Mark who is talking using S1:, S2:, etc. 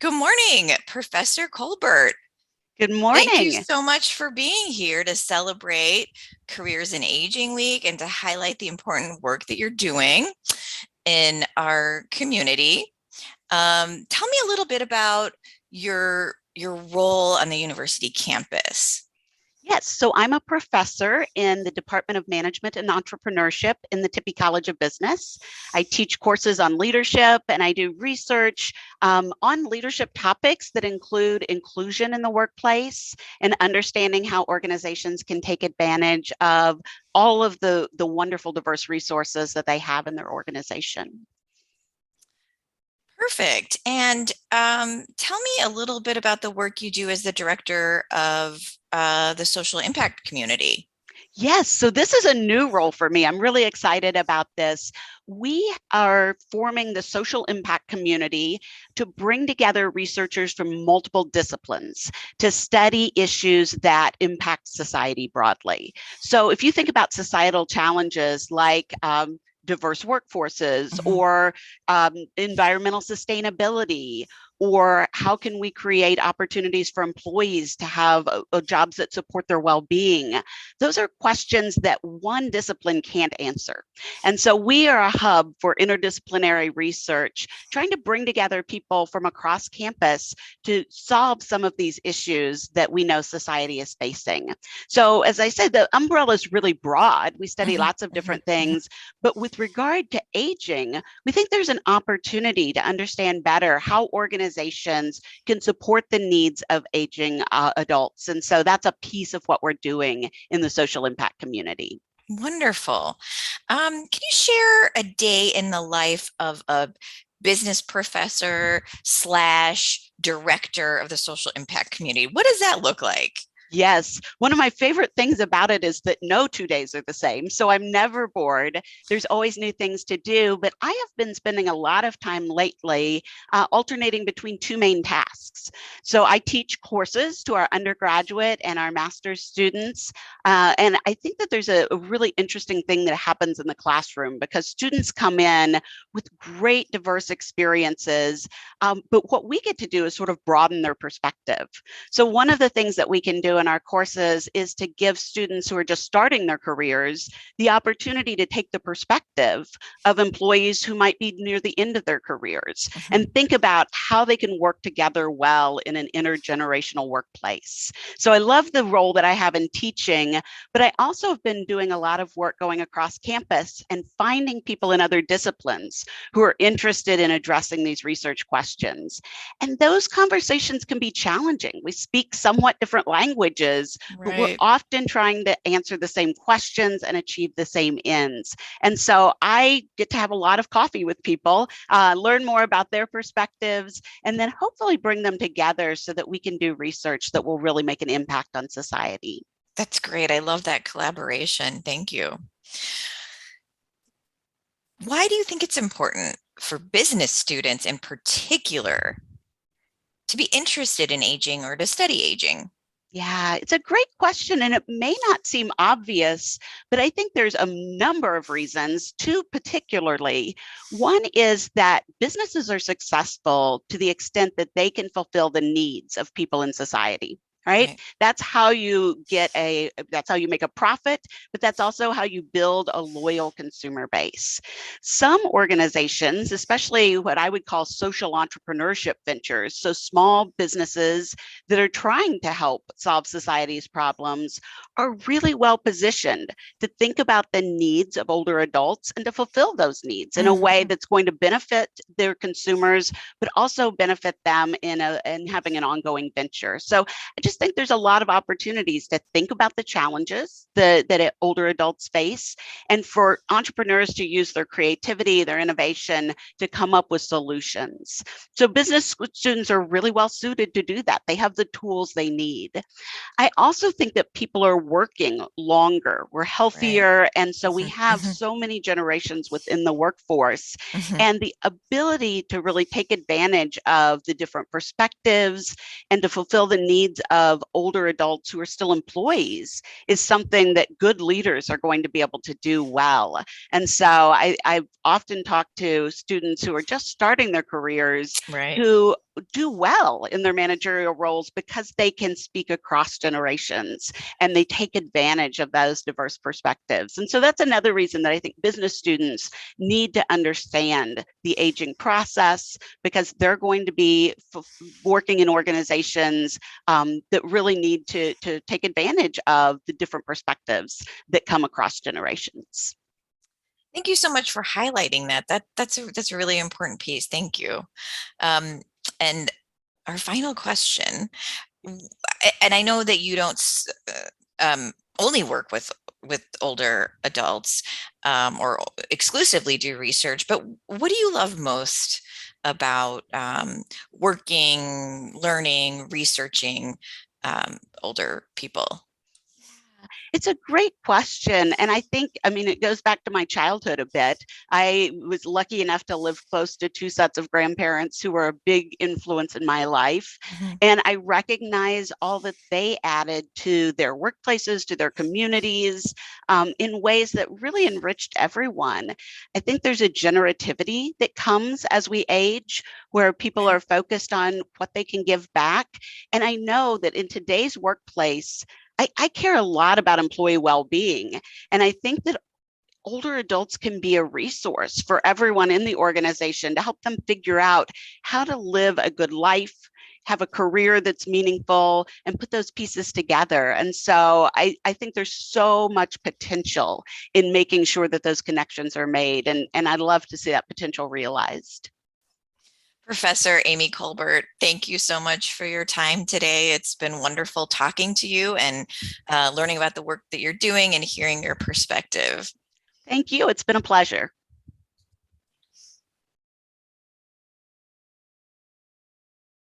S1: Good morning, Professor Colbert.
S2: Good
S1: Thank you
S2: morning.
S1: so much for being here to celebrate Careers in Aging Week and to highlight the important work that you're doing in our community. Tell me a little bit about your role on the university campus.
S2: Yes, so I'm a professor in the Department of Management and Entrepreneurship in the Tippie College of Business. I teach courses on leadership and I do research on leadership topics that include inclusion in the workplace and understanding how organizations can take advantage of all of the wonderful diverse resources that they have in their organization.
S1: Perfect. And tell me a little bit about the work you do as the director of the social impact community.
S2: Yes, so this is a new role for me. I'm really excited about this. We are forming the social impact community to bring together researchers from multiple disciplines to study issues that impact society broadly. So, if you think about societal challenges like diverse workforces
S1: Mhm.
S2: or environmental sustainability, or how can we create opportunities for employees to have jobs that support their well-being, those are questions that one discipline can't answer. And so we are a hub for interdisciplinary research, trying to bring together people from across campus to solve some of these issues that we know society is facing. So, as I said, the umbrella is really broad. We study
S1: Mhm,
S2: lots of
S1: mhm,
S2: different
S1: mhm.
S2: things, but with regard to aging, we think there's an opportunity to understand better how organizations can support the needs of aging adults. And so that's a piece of what we're doing in the social impact community.
S1: Wonderful. Can you share a day in the life of a business professor slash director of the social impact community? What does that look like?
S2: Yes. One of my favorite things about it is that no 2 days are the same. So I'm never bored. There's always new things to do. But I have been spending a lot of time lately alternating between two main tasks. So I teach courses to our undergraduate and our master's students. And I think that there's a really interesting thing that happens in the classroom because students come in with great diverse experiences. But what we get to do is sort of broaden their perspective. So one of the things that we can do in our courses is to give students who are just starting their careers the opportunity to take the perspective of employees who might be near the end of their careers
S1: Mhm.
S2: and think about how they can work together well in an intergenerational workplace. So I love the role that I have in teaching, but I also have been doing a lot of work going across campus and finding people in other disciplines who are interested in addressing these research questions. And those conversations can be challenging. We speak somewhat different languages, but we're
S1: Right.
S2: often trying to answer the same questions and achieve the same ends. And so I get to have a lot of coffee with people, learn more about their perspectives, and then hopefully bring them together so that we can do research that will really make an impact on society.
S1: That's great. I love that collaboration. Thank you. Why do you think it's important for business students in particular to be interested in aging or to study aging?
S2: Yeah, it's a great question, and it may not seem obvious, but I think there's a number of reasons, two particularly. One is that businesses are successful to the extent that they can fulfill the needs of people in society. Right?
S1: Right.
S2: That's how you make a profit, but that's also how you build a loyal consumer base. Some organizations, especially what I would call social entrepreneurship ventures, so small businesses that are trying to help solve society's problems, are really well positioned to think about the needs of older adults and to fulfill those needs in a way
S1: Mhm.
S2: that's going to benefit their consumers, but also benefit them in having an ongoing venture. So I just think there's a lot of opportunities to think about the challenges that older adults face, and for entrepreneurs to use their creativity, their innovation to come up with solutions. So business students are really well suited to do that. They have the tools they need. I also think that people are working longer. We're
S1: Right.
S2: healthier. And so we
S1: Mhm,
S2: have
S1: mhm,
S2: so many generations within the workforce.
S1: mhm.
S2: And the ability to really take advantage of the different perspectives and to fulfill the needs of older adults who are still employees is something that good leaders are going to be able to do well. And so I often talk to students who are just starting their careers
S1: Right.
S2: who do well in their managerial roles because they can speak across generations and they take advantage of those diverse perspectives. And so that's another reason that I think business students need to understand the aging process, because they're going to be working in organizations that really need to take advantage of the different perspectives that come across generations.
S1: Thank you so much for highlighting that. That's a really important piece. Thank you. Um, and our final question, and I know that you don't only work with older adults or exclusively do research, but what do you love most about working, learning, researching older people?
S2: It's a great question. And I think, I mean, it goes back to my childhood a bit. I was lucky enough to live close to two sets of grandparents who were a big influence in my life.
S1: Mhm.
S2: And I recognize all that they added to their workplaces, to their communities, in ways that really enriched everyone. I think there's a generativity that comes as we age, where people are focused on what they can give back. And I know that in today's workplace, I care a lot about employee well-being. And I think that older adults can be a resource for everyone in the organization to help them figure out how to live a good life, have a career that's meaningful, and put those pieces together. And so I think there's so much potential in making sure that those connections are made. And I'd love to see that potential realized.
S1: Professor Amy Colbert, thank you so much for your time today. It's been wonderful talking to you and learning about the work that you're doing and hearing your perspective.
S2: Thank you. It's been a pleasure.